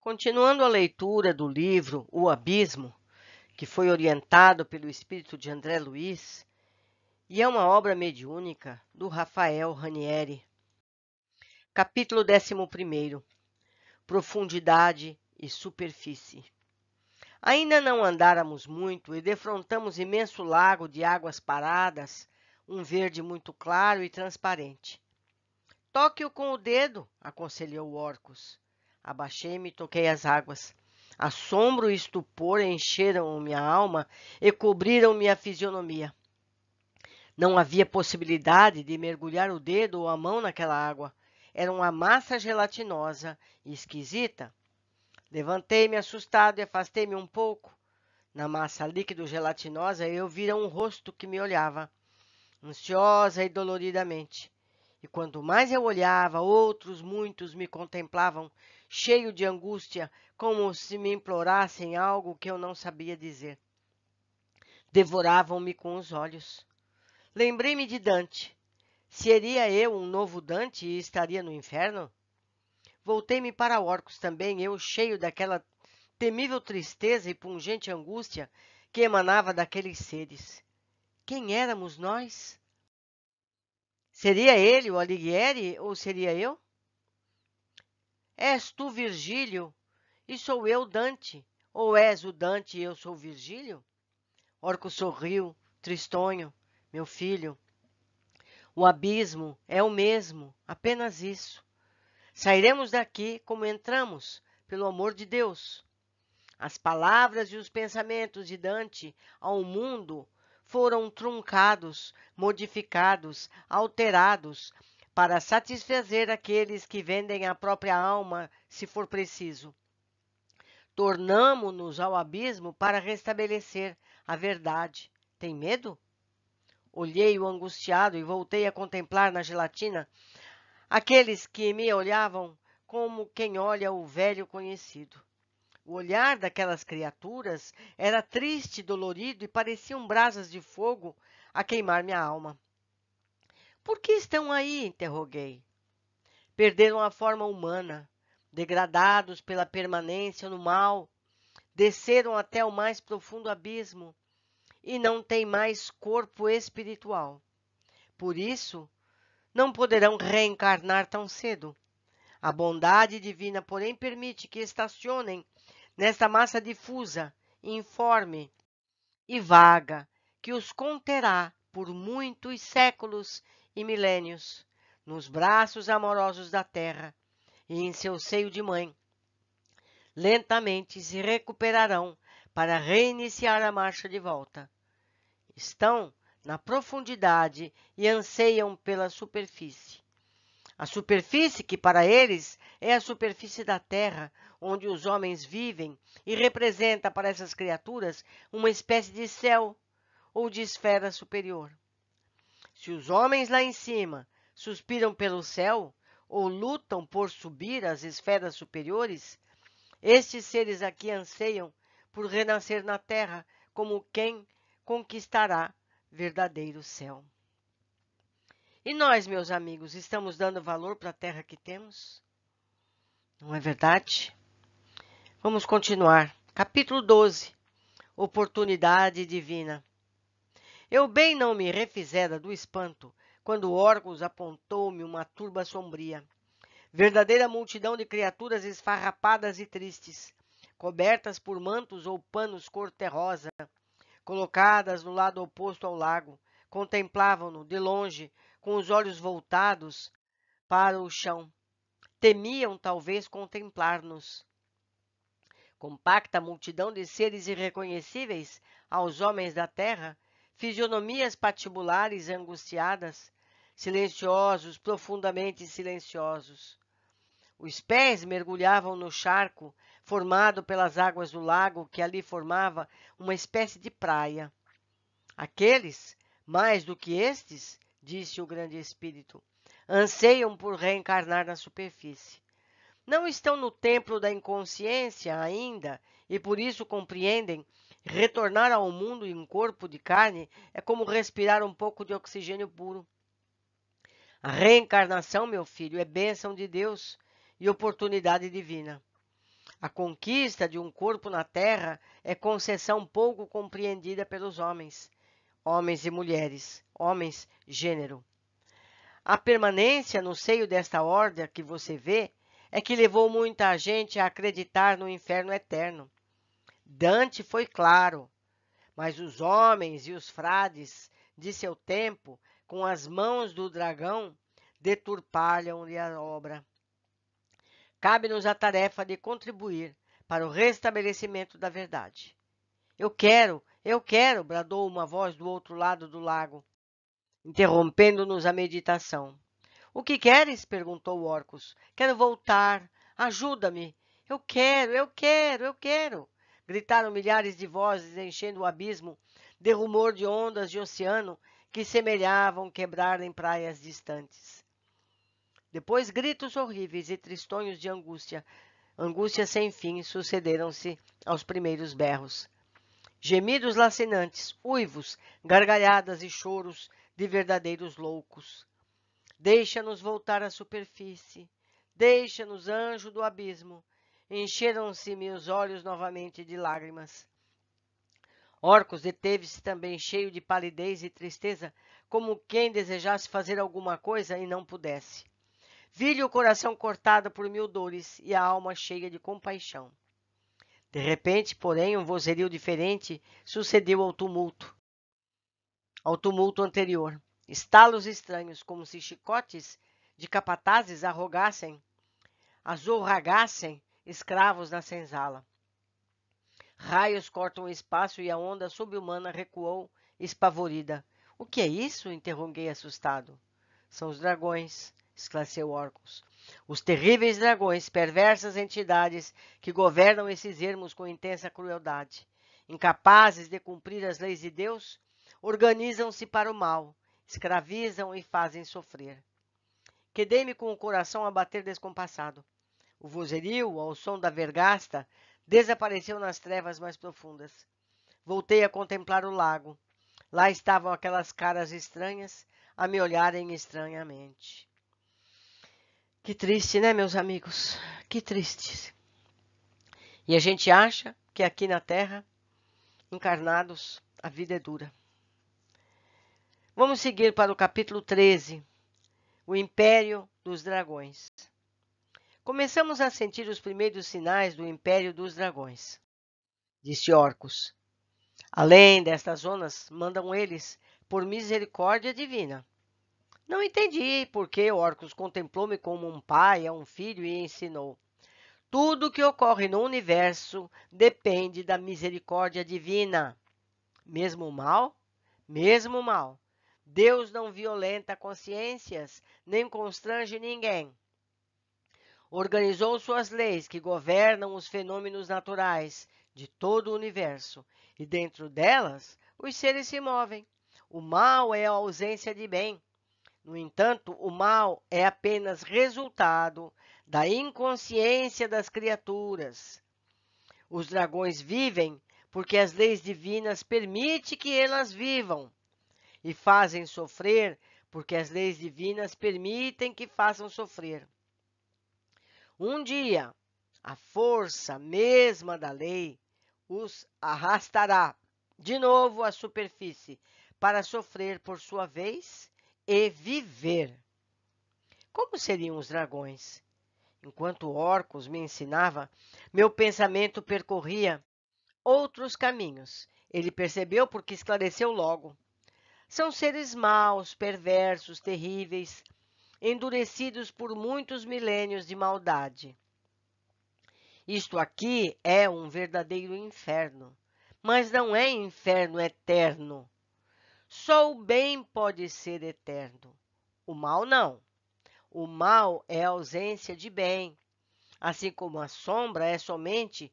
Continuando a leitura do livro O Abismo, que foi orientado pelo espírito de André Luiz, e é uma obra mediúnica do Rafael Ranieri. Capítulo 11. Profundidade e superfície. Ainda não andáramos muito e defrontamos imenso lago de águas paradas, um verde muito claro e transparente. Toque-o com o dedo, aconselhou Orcus. Abaixei-me e toquei as águas. Assombro e estupor encheram minha alma e cobriram minha fisionomia. Não havia possibilidade de mergulhar o dedo ou a mão naquela água. Era uma massa gelatinosa e esquisita. Levantei-me assustado e afastei-me um pouco. Na massa líquido-gelatinosa eu vira um rosto que me olhava, ansiosa e doloridamente. E quanto mais eu olhava, outros muitos me contemplavam, cheio de angústia, como se me implorassem algo que eu não sabia dizer. Devoravam-me com os olhos. Lembrei-me de Dante. Seria eu um novo Dante e estaria no inferno? Voltei-me para Orcus também, eu cheio daquela temível tristeza e pungente angústia que emanava daqueles seres. Quem éramos nós? Seria ele o Alighieri ou seria eu? És tu Virgílio e sou eu Dante? Ou és o Dante e eu sou Virgílio? Orco sorriu, tristonho. Meu filho, o abismo é o mesmo, apenas isso. Sairemos daqui como entramos, pelo amor de Deus. As palavras e os pensamentos de Dante ao mundo foram truncados, modificados, alterados, para satisfazer aqueles que vendem a própria alma, se for preciso. Tornamo-nos ao abismo para restabelecer a verdade. Tem medo? Olhei-o angustiado e voltei a contemplar na gelatina aqueles que me olhavam como quem olha o velho conhecido. O olhar daquelas criaturas era triste, dolorido e pareciam brasas de fogo a queimar minha alma. Por que estão aí? Interroguei. Perderam a forma humana, degradados pela permanência no mal, desceram até o mais profundo abismo e não têm mais corpo espiritual. Por isso, não poderão reencarnar tão cedo. A bondade divina, porém, permite que estacionem nesta massa difusa, informe e vaga, que os conterá por muitos séculos e milênios, nos braços amorosos da terra e em seu seio de mãe. Lentamente se recuperarão para reiniciar a marcha de volta. Estão na profundidade e anseiam pela superfície. A superfície que para eles é a superfície da terra, onde os homens vivem e representa para essas criaturas uma espécie de céu ou de esfera superior. Se os homens lá em cima suspiram pelo céu ou lutam por subir às esferas superiores, estes seres aqui anseiam por renascer na terra como quem conquistará verdadeiro céu. E nós, meus amigos, estamos dando valor para a terra que temos? Não é verdade? Vamos continuar. Capítulo 12. Oportunidade divina. Eu bem não me refizera do espanto quando Orcus apontou-me uma turba sombria. Verdadeira multidão de criaturas esfarrapadas e tristes, cobertas por mantos ou panos cor-de-rosa, colocadas no lado oposto ao lago, contemplavam-no de longe, com os olhos voltados para o chão. Temiam, talvez, contemplar-nos. Compacta multidão de seres irreconhecíveis aos homens da terra, fisionomias patibulares angustiadas, silenciosos, profundamente silenciosos. Os pés mergulhavam no charco formado pelas águas do lago que ali formava uma espécie de praia. Aqueles, mais do que estes, disse o grande espírito, anseiam por reencarnar na superfície. Não estão no templo da inconsciência ainda e por isso compreendem retornar ao mundo em corpo de carne é como respirar um pouco de oxigênio puro. A reencarnação, meu filho, é bênção de Deus e oportunidade divina. A conquista de um corpo na terra é concessão pouco compreendida pelos homens, homens e mulheres, homens, gênero. A permanência no seio desta horda que você vê é que levou muita gente a acreditar no inferno eterno. Dante foi claro, mas os homens e os frades de seu tempo, com as mãos do dragão, deturparam-lhe a obra. Cabe-nos a tarefa de contribuir para o restabelecimento da verdade. Eu quero, bradou uma voz do outro lado do lago, interrompendo-nos a meditação. O que queres? Perguntou Orcus. Quero voltar. Ajuda-me. Eu quero. Gritaram milhares de vozes, enchendo o abismo de rumor de ondas de oceano que semelhavam quebrar em praias distantes. Depois gritos horríveis e tristonhos de angústia, angústia sem fim, sucederam-se aos primeiros berros. Gemidos lacinantes, uivos, gargalhadas e choros de verdadeiros loucos. Deixa-nos voltar à superfície. Deixa-nos, anjo do abismo. Encheram-se-me os olhos novamente de lágrimas. Orcus deteve-se também, cheio de palidez e tristeza, como quem desejasse fazer alguma coisa e não pudesse. Vi-lhe o coração cortado por 1000 dores e a alma cheia de compaixão. De repente, porém, um vozerio diferente sucedeu ao tumulto anterior. Estalos estranhos, como se chicotes de capatazes azorragassem escravos na senzala. Raios cortam o espaço e a onda subhumana recuou, espavorida. — O que é isso? — interroguei assustado. — São os dragões, esclareceu Orcus. Os terríveis dragões, perversas entidades que governam esses ermos com intensa crueldade. Incapazes de cumprir as leis de Deus, organizam-se para o mal, escravizam e fazem sofrer. Quedei-me com o coração a bater descompassado. O vozerio, ao som da vergasta, desapareceu nas trevas mais profundas. Voltei a contemplar o lago. Lá estavam aquelas caras estranhas a me olharem estranhamente. Que triste, né, meus amigos? Que triste. E a gente acha que aqui na Terra, encarnados, a vida é dura. Vamos seguir para o capítulo 13, o Império dos Dragões. Começamos a sentir os primeiros sinais do Império dos Dragões, disse Orcus. Além destas zonas, mandam eles por misericórdia divina. Não entendi por que Orcus contemplou-me como um pai a um filho e ensinou. Tudo o que ocorre no universo depende da misericórdia divina. Mesmo o mal? Mesmo o mal. Deus não violenta consciências, nem constrange ninguém. Organizou suas leis que governam os fenômenos naturais de todo o universo, e dentro delas os seres se movem. O mal é a ausência de bem. No entanto, o mal é apenas resultado da inconsciência das criaturas. Os dragões vivem porque as leis divinas permitem que elas vivam, e fazem sofrer porque as leis divinas permitem que façam sofrer. Um dia, a força mesma da lei os arrastará de novo à superfície para sofrer por sua vez e viver. Como seriam os dragões? Enquanto Orcus me ensinava, meu pensamento percorria outros caminhos. Ele percebeu porque esclareceu logo. São seres maus, perversos, terríveis, endurecidos por muitos milênios de maldade. Isto aqui é um verdadeiro inferno, mas não é inferno eterno. Só o bem pode ser eterno, o mal não. O mal é a ausência de bem, assim como a sombra é somente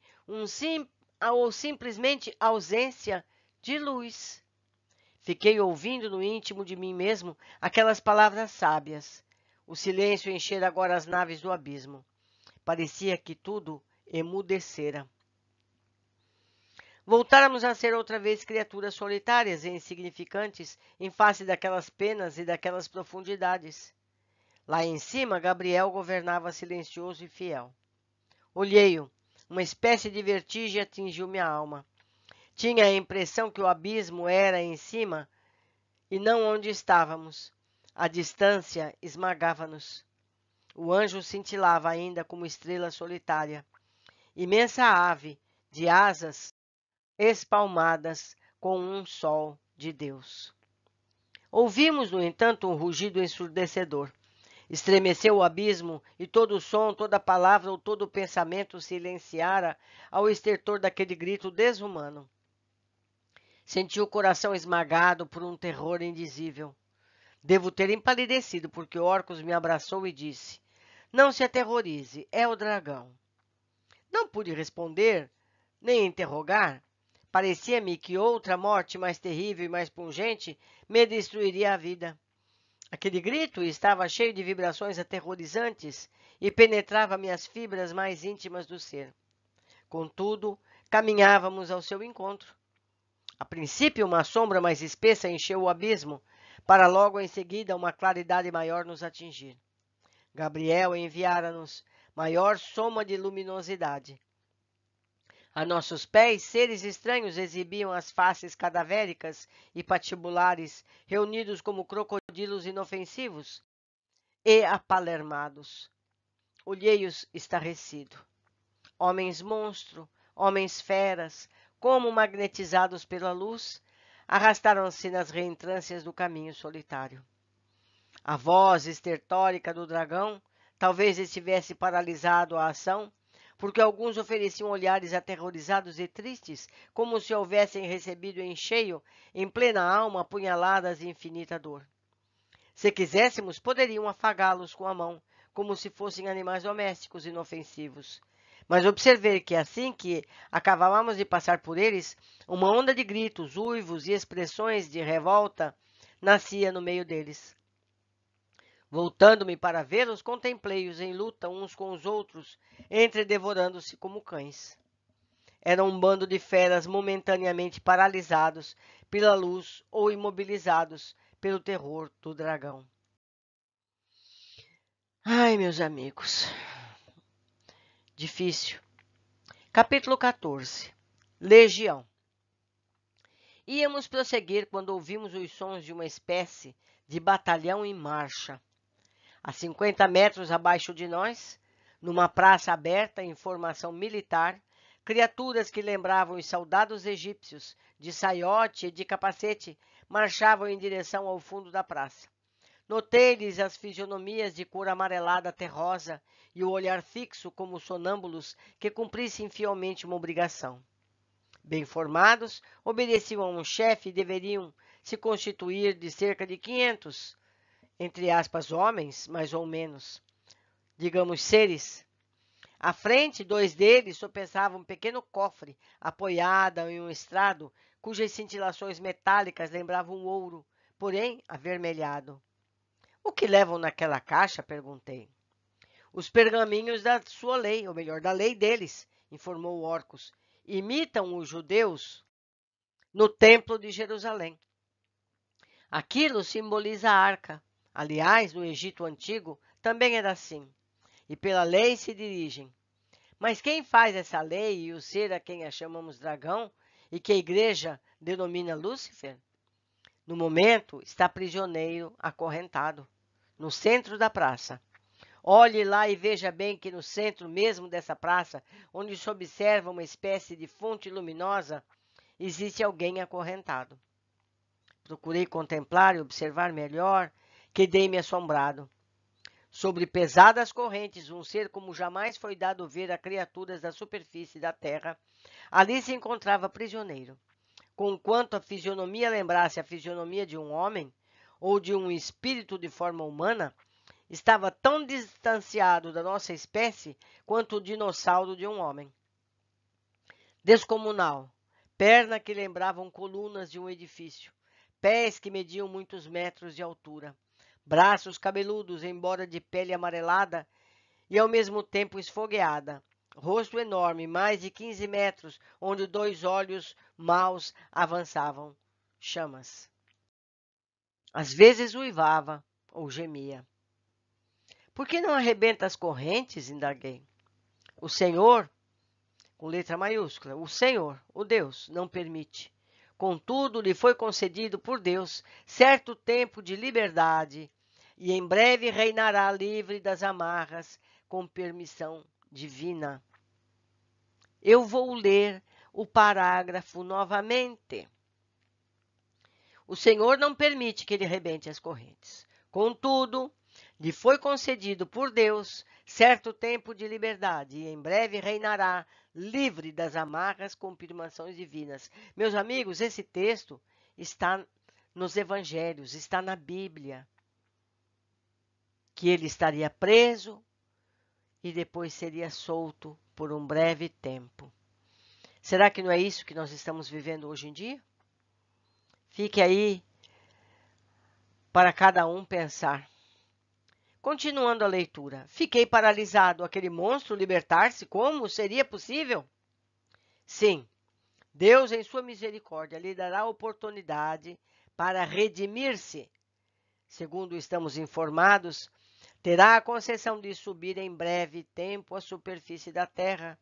ou simplesmente ausência de luz. Fiquei ouvindo no íntimo de mim mesmo aquelas palavras sábias. O silêncio enchera agora as naves do abismo. Parecia que tudo emudecera. Voltáramos a ser outra vez criaturas solitárias e insignificantes em face daquelas penas e daquelas profundidades. Lá em cima, Gabriel governava silencioso e fiel. Olhei-o, Uma espécie de vertigem atingiu minha alma. Tinha a impressão que o abismo era em cima e não onde estávamos. A distância esmagava-nos. O anjo cintilava ainda como estrela solitária. Imensa ave de asas espalmadas com um sol de Deus. Ouvimos, no entanto, um rugido ensurdecedor. Estremeceu o abismo e todo o som, toda palavra ou todo o pensamento silenciara ao estertor daquele grito desumano. Senti o coração esmagado por um terror indizível. Devo ter empalidecido, porque Orcus me abraçou e disse: Não se aterrorize, é o dragão. Não pude responder, nem interrogar. Parecia-me que outra morte mais terrível e mais pungente me destruiria a vida. Aquele grito estava cheio de vibrações aterrorizantes e penetrava minhas fibras mais íntimas do ser. Contudo, caminhávamos ao seu encontro. A princípio, uma sombra mais espessa encheu o abismo, para logo em seguida uma claridade maior nos atingir. Gabriel enviara-nos maior soma de luminosidade. A nossos pés, seres estranhos exibiam as faces cadavéricas e patibulares, reunidos como crocodilos inofensivos e apalermados. Olhei-os estarrecido. Homens monstro, homens feras, como magnetizados pela luz, arrastaram-se nas reentrâncias do caminho solitário. A voz estertórica do dragão talvez estivesse paralisado a ação, porque alguns ofereciam olhares aterrorizados e tristes, como se houvessem recebido em cheio, em plena alma, punhaladas de infinita dor. Se quiséssemos, poderiam afagá-los com a mão, como se fossem animais domésticos inofensivos. Mas observei que, assim que acabávamos de passar por eles, uma onda de gritos, uivos e expressões de revolta nascia no meio deles. Voltando-me para vê-los, contemplei-os em luta uns com os outros, entredevorando-se como cães. Era um bando de feras momentaneamente paralisados pela luz ou imobilizados pelo terror do dragão. Ai, meus amigos, difícil. Capítulo 14. Legião. Íamos prosseguir quando ouvimos os sons de uma espécie de batalhão em marcha. A 50 metros abaixo de nós, numa praça aberta em formação militar, criaturas que lembravam os soldados egípcios, de saiote e de capacete, marchavam em direção ao fundo da praça. Notei-lhes as fisionomias de cor amarelada terrosa e o olhar fixo como sonâmbulos que cumprissem fielmente uma obrigação. Bem formados, obedeciam a um chefe e deveriam se constituir de cerca de 500, entre aspas, homens, mais ou menos, digamos, seres. À frente, 2 deles sopesavam um pequeno cofre, apoiado em um estrado, cujas cintilações metálicas lembravam ouro, porém avermelhado. O que levam naquela caixa? Perguntei. Os pergaminhos da sua lei, ou melhor, da lei deles, informou Orcus. Imitam os judeus no templo de Jerusalém. Aquilo simboliza a arca. Aliás, no Egito Antigo também era assim. E pela lei se dirigem. Mas quem faz essa lei e o ser a quem a chamamos dragão e que a igreja denomina Lúcifer? No momento, está prisioneiro, acorrentado, no centro da praça. Olhe lá e veja bem que no centro mesmo dessa praça, onde se observa uma espécie de fonte luminosa, existe alguém acorrentado. Procurei contemplar e observar melhor, quedei-me assombrado. Sobre pesadas correntes, um ser como jamais foi dado ver a criaturas da superfície da terra, ali se encontrava prisioneiro. Conquanto a fisionomia lembrasse a fisionomia de um homem, ou de um espírito de forma humana, estava tão distanciado da nossa espécie quanto o dinossauro de um homem. Descomunal, pernas que lembravam colunas de um edifício, pés que mediam muitos metros de altura, braços cabeludos, embora de pele amarelada e ao mesmo tempo esfogueada, rosto enorme, mais de 15 metros, onde 2 olhos maus avançavam chamas. Às vezes uivava ou gemia. Por que não arrebenta as correntes? Indaguei. O Senhor com letra maiúscula. O Senhor, o Deus, não permite. Contudo, lhe foi concedido por Deus certo tempo de liberdade e em breve reinará livre das amarras com permissão divina. Eu vou ler o parágrafo novamente. O Senhor não permite que ele rebente as correntes. Contudo, lhe foi concedido por Deus certo tempo de liberdade e em breve reinará livre das amarras com permissões divinas. Meus amigos, esse texto está nos evangelhos, está na Bíblia. Que ele estaria preso e depois seria solto por um breve tempo. Será que não é isso que nós estamos vivendo hoje em dia? Fique aí para cada um pensar. Continuando a leitura. Fiquei paralisado. Aquele monstro libertar-se? Como seria possível? Sim, Deus, em sua misericórdia, lhe dará a oportunidade para redimir-se. Segundo estamos informados, terá a concessão de subir em breve tempo à superfície da terra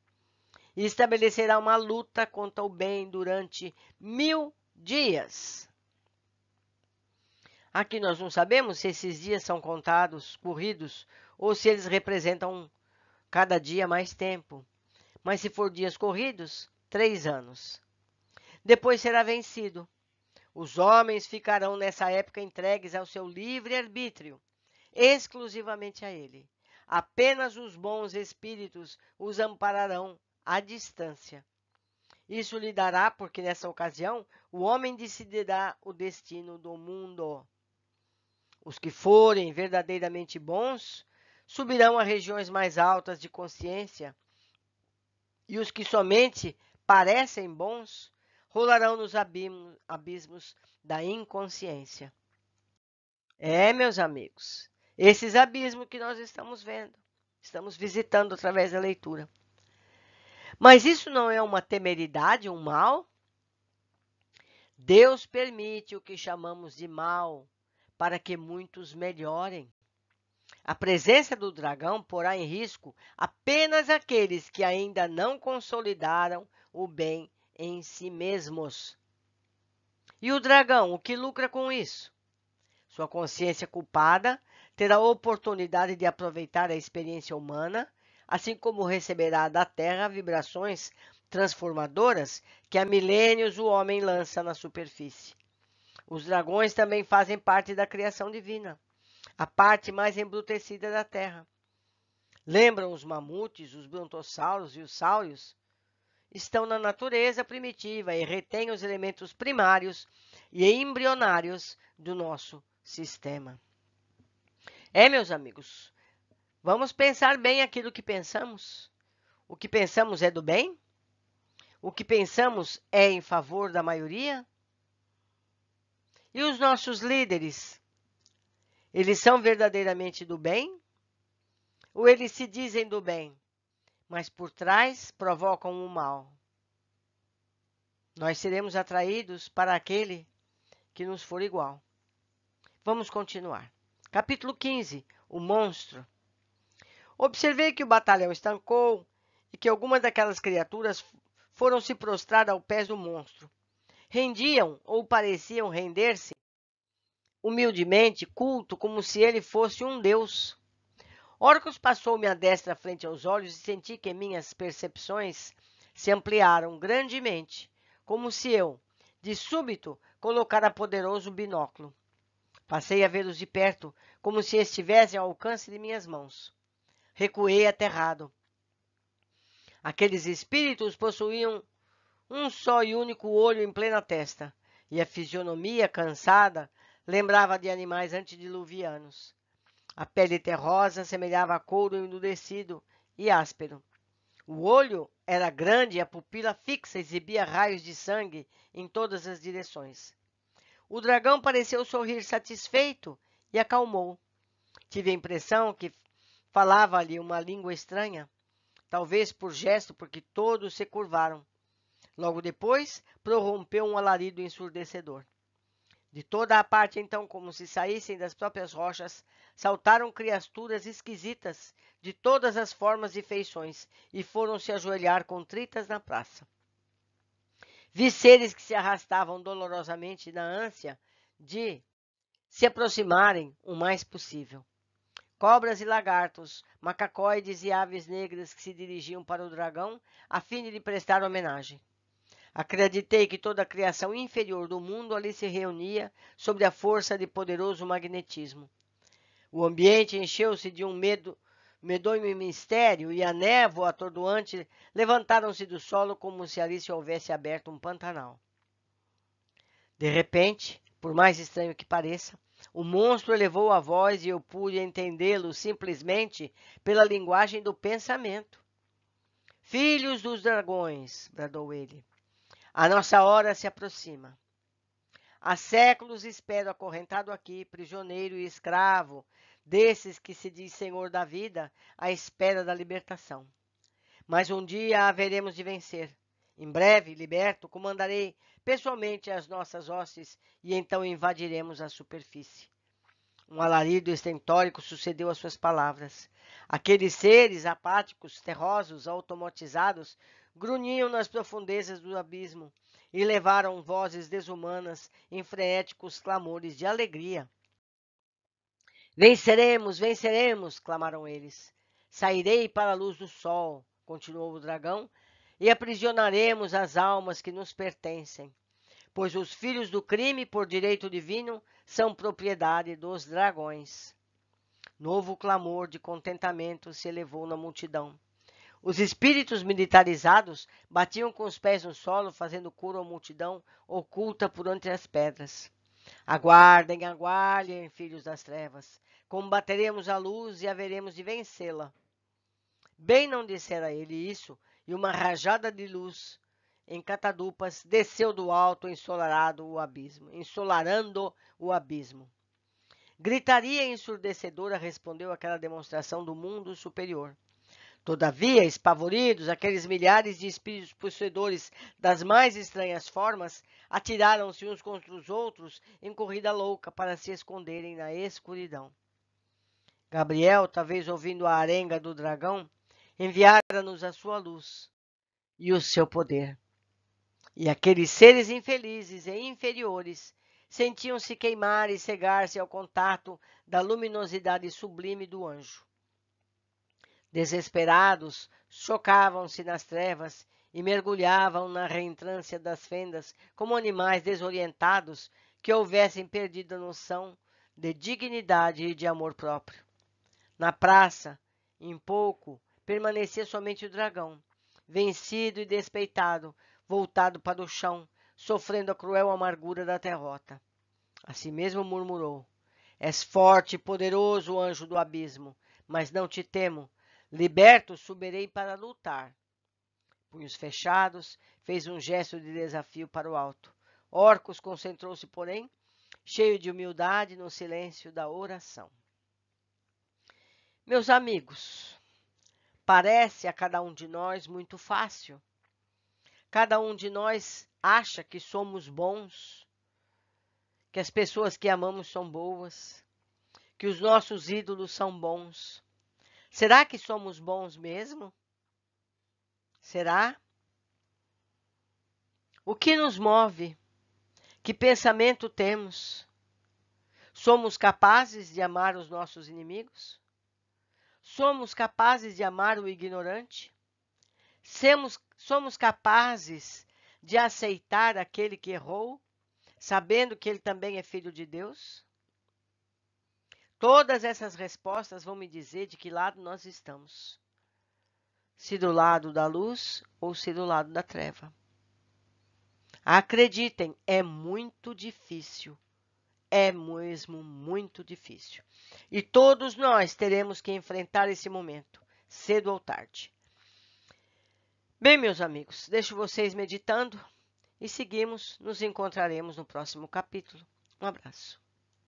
e estabelecerá uma luta contra o bem durante 1000 dias. Aqui nós não sabemos se esses dias são contados, corridos, ou se eles representam cada dia mais tempo. Mas se for dias corridos, 3 anos. Depois será vencido. Os homens ficarão nessa época entregues ao seu livre-arbítrio, exclusivamente a ele. Apenas os bons espíritos os ampararão à distância. Isso lhe dará, porque nessa ocasião o homem decidirá o destino do mundo. Os que forem verdadeiramente bons subirão a regiões mais altas de consciência, e os que somente parecem bons rolarão nos abismos da inconsciência. Meus amigos, esses abismos que nós estamos vendo, estamos visitando através da leitura. Mas isso não é uma temeridade, um mal? Deus permite o que chamamos de mal, para que muitos melhorem. A presença do dragão porá em risco apenas aqueles que ainda não consolidaram o bem em si mesmos. E o dragão, o que lucra com isso? Sua consciência culpada terá a oportunidade de aproveitar a experiência humana, assim como receberá da Terra vibrações transformadoras que há milênios o homem lança na superfície. Os dragões também fazem parte da criação divina, a parte mais embrutecida da Terra. Lembram os mamutes, os brontossauros e os sáurios? Estão na natureza primitiva e retêm os elementos primários e embrionários do nosso sistema. Meus amigos, vamos pensar bem aquilo que pensamos. O que pensamos é do bem? O que pensamos é em favor da maioria? E os nossos líderes? Eles são verdadeiramente do bem? Ou eles se dizem do bem, mas por trás provocam o mal? Nós seremos atraídos para aquele que nos for igual. Vamos continuar. Capítulo 15. O monstro. Observei que o batalhão estancou e que algumas daquelas criaturas foram se prostrar aos pés do monstro. Rendiam ou pareciam render-se humildemente, culto, como se ele fosse um deus. Orcus passou-me a destra frente aos olhos e senti que minhas percepções se ampliaram grandemente, como se eu, de súbito, colocara poderoso binóculo. Passei a vê-los de perto, como se estivessem ao alcance de minhas mãos. Recuei aterrado. Aqueles espíritos possuíam um só e único olho em plena testa, e a fisionomia, cansada, lembrava de animais antediluvianos. A pele terrosa semelhava a couro endurecido e áspero. O olho era grande e a pupila fixa exibia raios de sangue em todas as direções. O dragão pareceu sorrir satisfeito e acalmou. Tive a impressão que falava-lhe uma língua estranha, talvez por gesto, porque todos se curvaram. Logo depois, prorrompeu um alarido ensurdecedor. De toda a parte, então, como se saíssem das próprias rochas, saltaram criaturas esquisitas de todas as formas e feições e foram se ajoelhar contritas na praça. Vi seres que se arrastavam dolorosamente na ânsia de se aproximarem o mais possível. Cobras e lagartos, macacoides e aves negras que se dirigiam para o dragão a fim de lhe prestar homenagem. Acreditei que toda a criação inferior do mundo ali se reunia sob a força de poderoso magnetismo. O ambiente encheu-se de um medonho mistério e a névoa atordoante levantaram-se do solo como se ali se houvesse aberto um pantanal. De repente, por mais estranho que pareça, o monstro elevou a voz e eu pude entendê-lo simplesmente pela linguagem do pensamento. Filhos dos dragões, bradou ele. A nossa hora se aproxima. Há séculos espero acorrentado aqui, prisioneiro e escravo, desses que se diz senhor da vida, à espera da libertação. Mas um dia haveremos de vencer. Em breve, liberto, comandarei pessoalmente as nossas hostes e então invadiremos a superfície. Um alarido estentórico sucedeu às suas palavras. Aqueles seres apáticos, terrosos, automatizados, grunhiam nas profundezas do abismo e levaram vozes desumanas em frenéticos clamores de alegria. Venceremos, venceremos, clamaram eles. Sairei para a luz do sol, continuou o dragão, e aprisionaremos as almas que nos pertencem, pois os filhos do crime, por direito divino, são propriedade dos dragões. Novo clamor de contentamento se elevou na multidão. Os espíritos militarizados batiam com os pés no solo, fazendo coro à multidão oculta por entre as pedras. Aguardem, aguardem, filhos das trevas. Combateremos a luz e haveremos de vencê-la. Bem não dissera ele isso, e uma rajada de luz em catadupas desceu do alto ensolarando o abismo. Gritaria ensurdecedora respondeu àquela demonstração do mundo superior. Todavia, espavoridos, aqueles milhares de espíritos possuidores das mais estranhas formas atiraram-se uns contra os outros em corrida louca para se esconderem na escuridão. Gabriel, talvez ouvindo a arenga do dragão, enviara-nos a sua luz e o seu poder. E aqueles seres infelizes e inferiores sentiam-se queimar e cegar-se ao contato da luminosidade sublime do anjo. Desesperados, chocavam-se nas trevas e mergulhavam na reentrância das fendas como animais desorientados que houvessem perdido a noção de dignidade e de amor próprio. Na praça, em pouco, permanecia somente o dragão, vencido e despeitado, voltado para o chão, sofrendo a cruel amargura da derrota. Assim mesmo murmurou: És forte e poderoso, anjo do abismo, mas não te temo. Liberto, subirei para lutar. Punhos fechados, fez um gesto de desafio para o alto. Orcus concentrou-se, porém, cheio de humildade no silêncio da oração. Meus amigos, parece a cada um de nós muito fácil. Cada um de nós acha que somos bons, que as pessoas que amamos são boas, que os nossos ídolos são bons. Será que somos bons mesmo? Será? O que nos move? Que pensamento temos? Somos capazes de amar os nossos inimigos? Somos capazes de amar o ignorante? Somos capazes de aceitar aquele que errou, sabendo que ele também é filho de Deus? Todas essas respostas vão me dizer de que lado nós estamos. Se do lado da luz ou se do lado da treva. Acreditem, é muito difícil. É mesmo muito difícil. E todos nós teremos que enfrentar esse momento, cedo ou tarde. Bem, meus amigos, deixo vocês meditando e nos encontraremos no próximo capítulo. Um abraço.